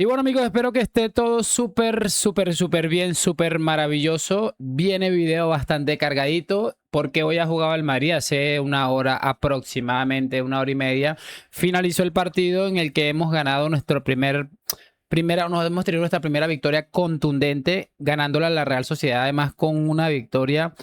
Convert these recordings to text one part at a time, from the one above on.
Y bueno, amigos, espero que esté todo súper bien, súper maravilloso. Viene video bastante cargadito porque hoy ha jugado el Madrid hace una hora aproximadamente, una hora y media. Finalizó el partido en el que hemos ganado nos hemos tenido nuestra primera victoria contundente, ganándola a la Real Sociedad, además con una victoria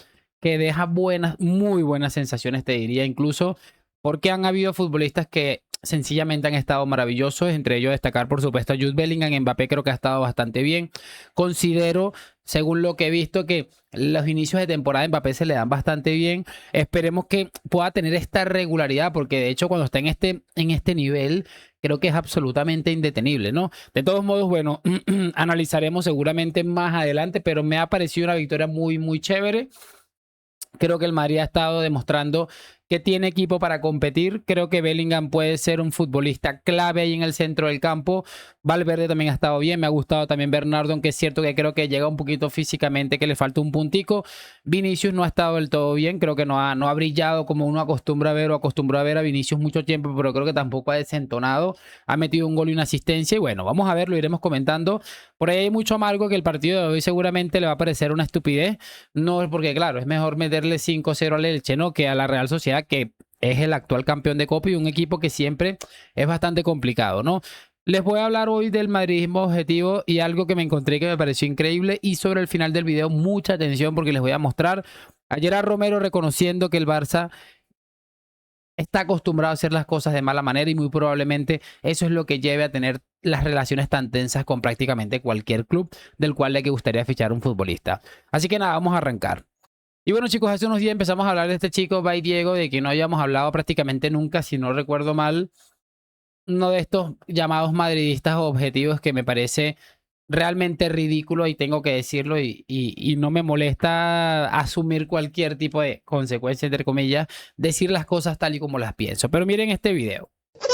que deja muy buenas sensaciones, te diría, incluso porque han habido futbolistas que sencillamente han estado maravillosos, entre ellos destacar por supuesto a Jude Bellingham. Mbappé creo que ha estado bastante bien. Considero, según lo que he visto, que los inicios de temporada de Mbappé se le dan bastante bien. Esperemos que pueda tener esta regularidad, porque de hecho cuando está en este nivel, creo que es absolutamente indetenible, ¿no? De todos modos, bueno, analizaremos seguramente más adelante, pero me ha parecido una victoria muy chévere. Creo que el Madrid ha estado demostrando que tiene equipo para competir. Creo que Bellingham puede ser un futbolista clave ahí en el centro del campo. Valverde también ha estado bien. Me ha gustado también Bernardo, aunque es cierto que creo que llega un poquito físicamente, que le falta un puntico. Vinicius no ha estado del todo bien. Creo que no ha brillado como uno acostumbra a ver o acostumbró a ver a Vinicius mucho tiempo, pero creo que tampoco ha desentonado. Ha metido un gol y una asistencia. Y bueno, vamos a ver, lo iremos comentando. Por ahí hay mucho amargo que el partido de hoy seguramente le va a parecer una estupidez. No, porque claro, es mejor meterle 5-0 al Elche, ¿no? Que a la Real Sociedad, que es el actual campeón de Copa y un equipo que siempre es bastante complicado, ¿no? Les voy a hablar hoy del madridismo objetivo y algo que me encontré que me pareció increíble, y sobre el final del video mucha atención porque les voy a mostrar ayer a Romero reconociendo que el Barça está acostumbrado a hacer las cosas de mala manera y muy probablemente eso es lo que lleve a tener las relaciones tan tensas con prácticamente cualquier club del cual le gustaría fichar un futbolista. Así que nada, vamos a arrancar. Y bueno, chicos, hace unos días empezamos a hablar de este chico, Bay Diego, de que no habíamos hablado prácticamente nunca, si no recuerdo mal. Uno de estos llamados madridistas objetivos que me parece realmente ridículo, y tengo que decirlo, y no me molesta asumir cualquier tipo de consecuencia, entre comillas, decir las cosas tal y como las pienso. Pero miren este video. No.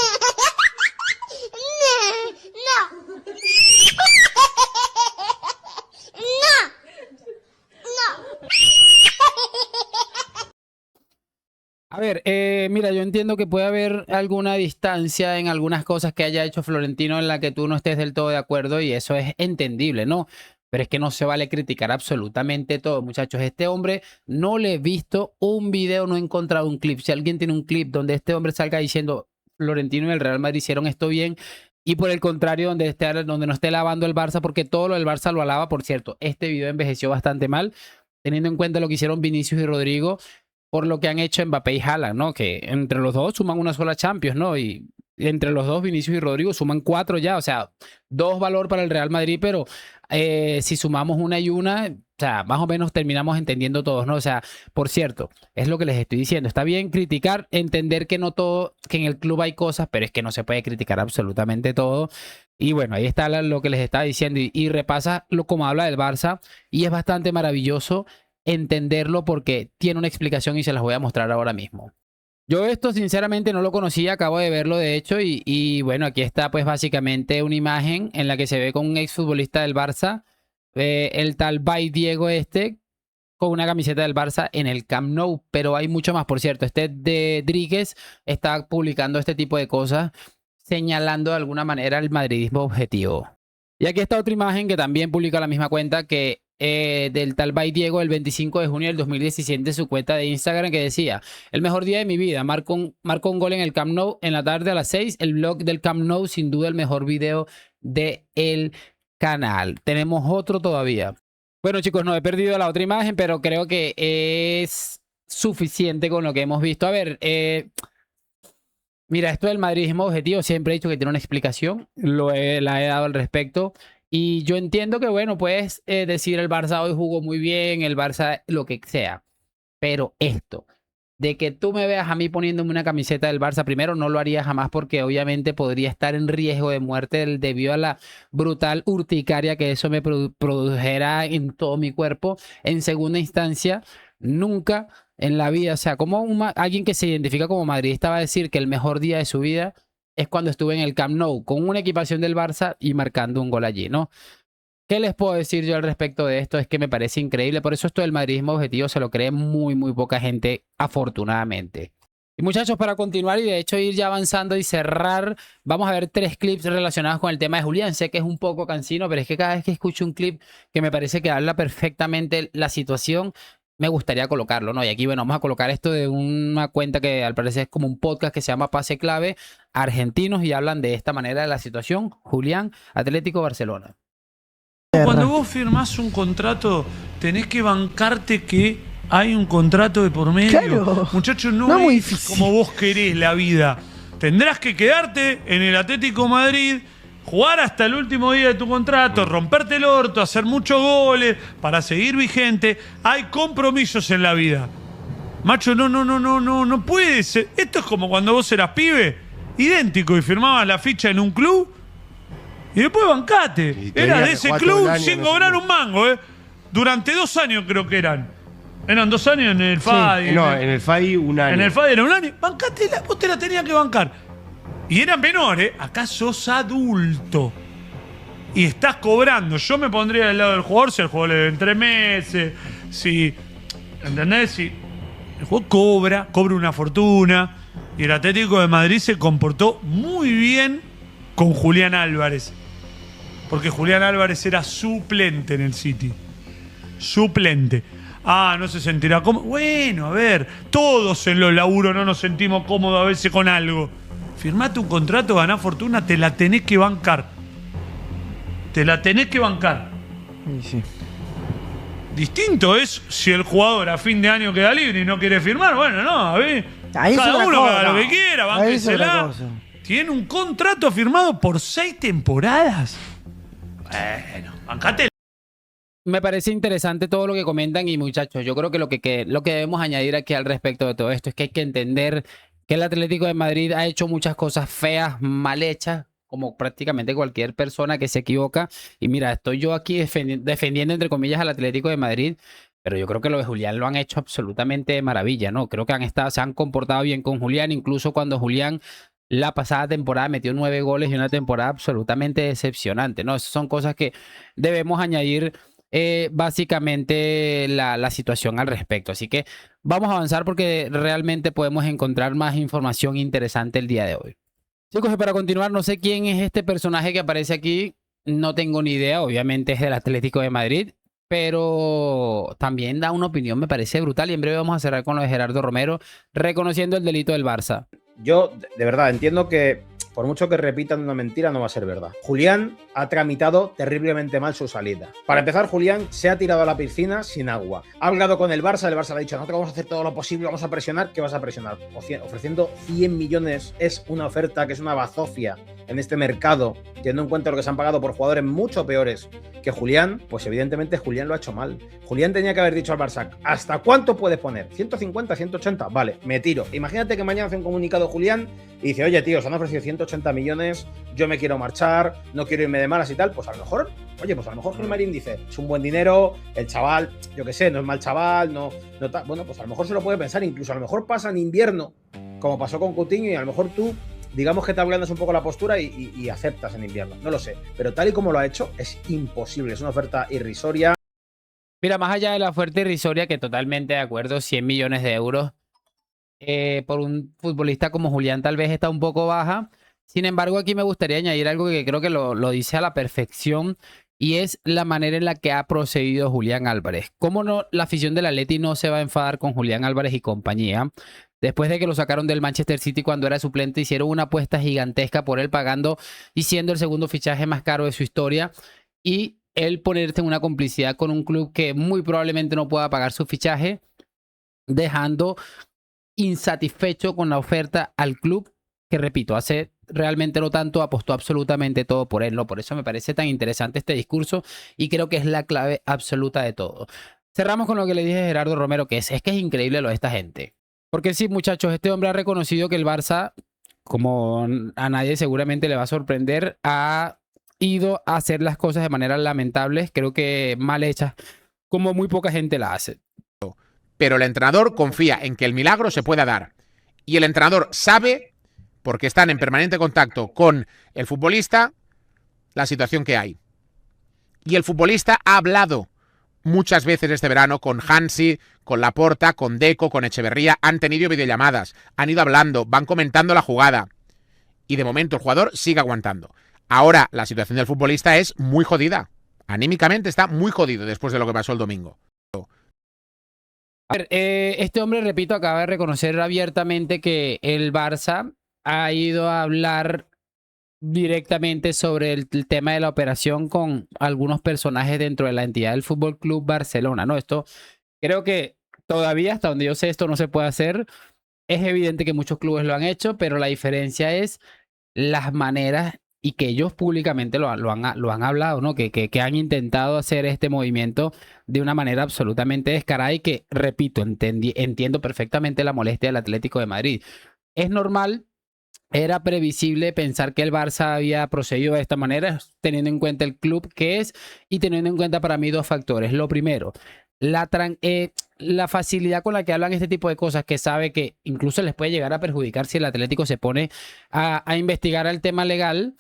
A ver, mira, yo entiendo que puede haber alguna distancia en algunas cosas que haya hecho Florentino en la que tú no estés del todo de acuerdo, y eso es entendible, ¿no? Pero es que no se vale criticar absolutamente todo, muchachos. Este hombre no le he visto un video, no he encontrado un clip. Si alguien tiene un clip donde este hombre salga diciendo Florentino y el Real Madrid hicieron esto bien, y por el contrario, donde no esté lavando el Barça, porque todo lo del Barça lo alaba, por cierto, este video envejeció bastante mal, teniendo en cuenta lo que hicieron Vinicius y Rodrigo, por lo que han hecho Mbappé y Haaland, ¿no? Que entre los dos suman una sola Champions, ¿no? Y entre los dos, Vinicius y Rodrigo, suman 4 ya, o sea, 2 valor para el Real Madrid, pero si sumamos una y una, o sea, más o menos terminamos entendiendo todos, ¿no? O sea, por cierto, es lo que les estoy diciendo. Está bien criticar, entender que no todo, que en el club hay cosas, pero es que no se puede criticar absolutamente todo. Y bueno, ahí está lo que les estaba diciendo, y repasa como habla del Barça, y es bastante maravilloso entenderlo porque tiene una explicación y se las voy a mostrar ahora mismo. Yo esto sinceramente no lo conocía, acabo de verlo de hecho, y bueno, aquí está pues básicamente una imagen en la que se ve con un exfutbolista del Barça, el tal Bay Diego con una camiseta del Barça en el Camp Nou, pero hay mucho más, por cierto. Este de Dríguez está publicando este tipo de cosas, señalando de alguna manera el madridismo objetivo. Y aquí está otra imagen que también publica la misma cuenta, que del tal Bay Diego, el 25 de junio del 2017, su cuenta de Instagram, que decía: el mejor día de mi vida, marco un gol en el Camp Nou en la tarde a las 6, el vlog del Camp Nou, sin duda el mejor video del canal. Tenemos otro todavía. Bueno, chicos, no he perdido la otra imagen, pero creo que es suficiente con lo que hemos visto. A ver, mira, esto del madridismo objetivo siempre he dicho que tiene una explicación, la he dado al respecto. Y yo entiendo que, bueno, puedes decir el Barça hoy jugó muy bien, el Barça lo que sea. Pero esto, de que tú me veas a mí poniéndome una camiseta del Barça, primero no lo haría jamás porque obviamente podría estar en riesgo de muerte debido a la brutal urticaria que eso me produjera en todo mi cuerpo. En segunda instancia, nunca en la vida, o sea, como alguien que se identifica como madridista va a decir que el mejor día de su vida es cuando estuve en el Camp Nou con una equipación del Barça y marcando un gol allí, ¿no? ¿Qué les puedo decir yo al respecto de esto? Es que me parece increíble. Por eso esto del madridismo objetivo se lo cree muy poca gente, afortunadamente. Y muchachos, para continuar y de hecho ir ya avanzando y cerrar, vamos a ver 3 clips relacionados con el tema de Julián. Sé que es un poco cansino, pero es que cada vez que escucho un clip que me parece que habla perfectamente la situación, me gustaría colocarlo, ¿no? Y aquí, bueno, vamos a colocar esto de una cuenta que al parecer es como un podcast que se llama Pase Clave, argentinos, y hablan de esta manera de la situación. Julián, Atlético Barcelona. Cuando vos firmás un contrato, tenés que bancarte que hay un contrato de por medio. Claro. Muchachos, No no es muy es difícil. como vos querés la vida. Tendrás que quedarte en el Atlético Madrid, jugar hasta el último día de tu contrato, romperte el orto, hacer muchos goles para seguir vigente. Hay compromisos en la vida. Macho, no puede ser. Esto es como cuando vos eras pibe, idéntico, y firmabas la ficha en un club y después bancate. Y tenía Eras de que ese jugar todo club el año sin en ese cobrar club. un mango, ¿eh? Durante 2 años creo que eran. Eran 2 años en el FAD. No, en el FAI un año. En el FAD era un año. Bancatela, vos te la tenías que bancar. Y eran menores, acá sos adulto. Y estás cobrando. Yo me pondría del lado del jugador si el jugador le deben 3 meses. Si. ¿Entendés? Si el jugador cobra una fortuna. Y el Atlético de Madrid se comportó muy bien con Julián Álvarez. Porque Julián Álvarez era suplente en el City. Suplente. Ah, no se sentirá cómodo. Bueno, a ver, todos en los laburos no nos sentimos cómodos a veces con algo. Firmate un contrato, ganás fortuna, te la tenés que bancar. Te la tenés que bancar. Sí. Distinto es si el jugador a fin de año queda libre y no quiere firmar. Bueno, no, a ver. Ahí es Cada otra uno cosa, haga lo no. que quiera, Ahí es otra bánquesela. cosa. Tiene un contrato firmado por 6 temporadas. Bueno, bancate. Me parece interesante todo lo que comentan y muchachos, yo creo que lo que debemos añadir aquí al respecto de todo esto es que hay que entender que el Atlético de Madrid ha hecho muchas cosas feas, mal hechas, como prácticamente cualquier persona que se equivoca. Y mira, estoy yo aquí defendiendo entre comillas al Atlético de Madrid, pero yo creo que lo de Julián lo han hecho absolutamente de maravilla, ¿no? Creo que se han comportado bien con Julián, incluso cuando Julián la pasada temporada metió 9 goles y una temporada absolutamente decepcionante, ¿no? Esas son cosas que debemos añadir básicamente la situación al respecto. Así que vamos a avanzar porque realmente podemos encontrar más información interesante el día de hoy. Chicos, y para continuar, no sé quién es este personaje que aparece aquí. No tengo ni idea. Obviamente es del Atlético de Madrid, pero también da una opinión, me parece brutal. Y en breve vamos a cerrar con lo de Gerardo Romero, reconociendo el delito del Barça. Yo, de verdad, entiendo que por mucho que repitan una mentira, no va a ser verdad. Julián ha tramitado terriblemente mal su salida. Para empezar, Julián se ha tirado a la piscina sin agua. Ha hablado con el Barça le ha dicho, nosotros vamos a hacer todo lo posible, vamos a presionar. ¿Qué vas a presionar? Ofreciendo 100 millones es una oferta que es una bazofia en este mercado, teniendo en cuenta lo que se han pagado por jugadores mucho peores que Julián. Pues evidentemente Julián lo ha hecho mal. Julián tenía que haber dicho al Barça, ¿hasta cuánto puedes poner? ¿150, 180? Vale, me tiro. Imagínate que mañana hace un comunicado Julián y dice, oye, tío, os han ofrecido 180 millones, yo me quiero marchar, no quiero irme de malas y tal. Pues a lo mejor, Gilmarín dice, es un buen dinero, el chaval, yo qué sé, no es mal chaval, no bueno, pues a lo mejor se lo puede pensar, incluso a lo mejor pasa en invierno, como pasó con Coutinho, y a lo mejor tú, digamos que te ablandas un poco la postura y aceptas en invierno, no lo sé. Pero tal y como lo ha hecho, es imposible, es una oferta irrisoria. Mira, más allá de la oferta irrisoria, que totalmente de acuerdo, 100 millones de euros por un futbolista como Julián tal vez está un poco baja. Sin embargo, aquí me gustaría añadir algo que creo que lo dice a la perfección, y es la manera en la que ha procedido Julián Álvarez. ¿Cómo no la afición del Atleti no se va a enfadar con Julián Álvarez y compañía? Después de que lo sacaron del Manchester City cuando era suplente, hicieron una apuesta gigantesca por él, pagando y siendo el segundo fichaje más caro de su historia, y él ponerse en una complicidad con un club que muy probablemente no pueda pagar su fichaje, dejando insatisfecho con la oferta al club, que repito, hace realmente no tanto apostó absolutamente todo por él, ¿no? Por eso me parece tan interesante este discurso y creo que es la clave absoluta de todo. Cerramos con lo que le dije a Gerardo Romero, que es que es increíble lo de esta gente. Porque sí, muchachos, este hombre ha reconocido que el Barça, como a nadie seguramente le va a sorprender, ha ido a hacer las cosas de manera lamentables, creo que mal hechas, como muy poca gente la hace. Pero el entrenador confía en que el milagro se pueda dar. Y el entrenador sabe, porque están en permanente contacto con el futbolista, la situación que hay. Y el futbolista ha hablado muchas veces este verano con Hansi, con Laporta, con Deco, con Echeverría, han tenido videollamadas, han ido hablando, van comentando la jugada. Y de momento el jugador sigue aguantando. Ahora la situación del futbolista es muy jodida. Anímicamente está muy jodido después de lo que pasó el domingo. A ver, este hombre, repito, acaba de reconocer abiertamente que el Barça ha ido a hablar directamente sobre el tema de la operación con algunos personajes dentro de la entidad del Fútbol Club Barcelona, ¿no? Esto creo que todavía, hasta donde yo sé, esto no se puede hacer. Es evidente que muchos clubes lo han hecho, pero la diferencia es las maneras y que ellos públicamente lo han hablado, ¿no? Que han intentado hacer este movimiento de una manera absolutamente descarada y que, repito, entiendo perfectamente la molestia del Atlético de Madrid. Es normal, era previsible pensar que el Barça había procedido de esta manera, teniendo en cuenta el club que es y teniendo en cuenta para mí dos factores. Lo primero, la facilidad con la que hablan este tipo de cosas, que sabe que incluso les puede llegar a perjudicar si el Atlético se pone a investigar el tema legal,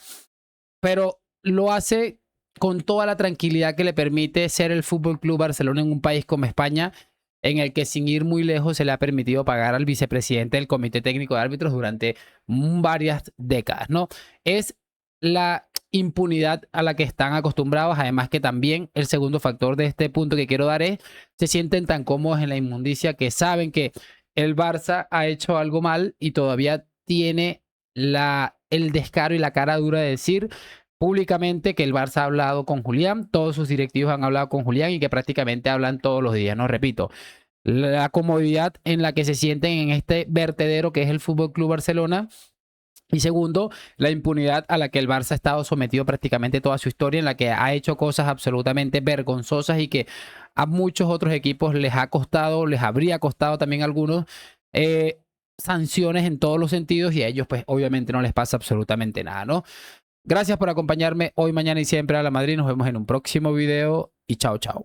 pero lo hace con toda la tranquilidad que le permite ser el Fútbol Club Barcelona en un país como España, en el que sin ir muy lejos se le ha permitido pagar al vicepresidente del Comité Técnico de Árbitros durante varias décadas, ¿no? Es la impunidad a la que están acostumbrados, además que también el segundo factor de este punto que quiero dar es, se sienten tan cómodos en la inmundicia que saben que el Barça ha hecho algo mal y todavía tiene el descaro y la cara dura de decir públicamente que el Barça ha hablado con Julián, todos sus directivos han hablado con Julián y que prácticamente hablan todos los días, ¿no? Repito, la comodidad en la que se sienten en este vertedero que es el Fútbol Club Barcelona. Y segundo, la impunidad a la que el Barça ha estado sometido prácticamente toda su historia, en la que ha hecho cosas absolutamente vergonzosas y que a muchos otros equipos les ha costado, les habría costado también a algunos sanciones en todos los sentidos y a ellos pues obviamente no les pasa absolutamente nada, ¿no? Gracias por acompañarme hoy, mañana y siempre a la Madrid. Nos vemos en un próximo video y chao, chao.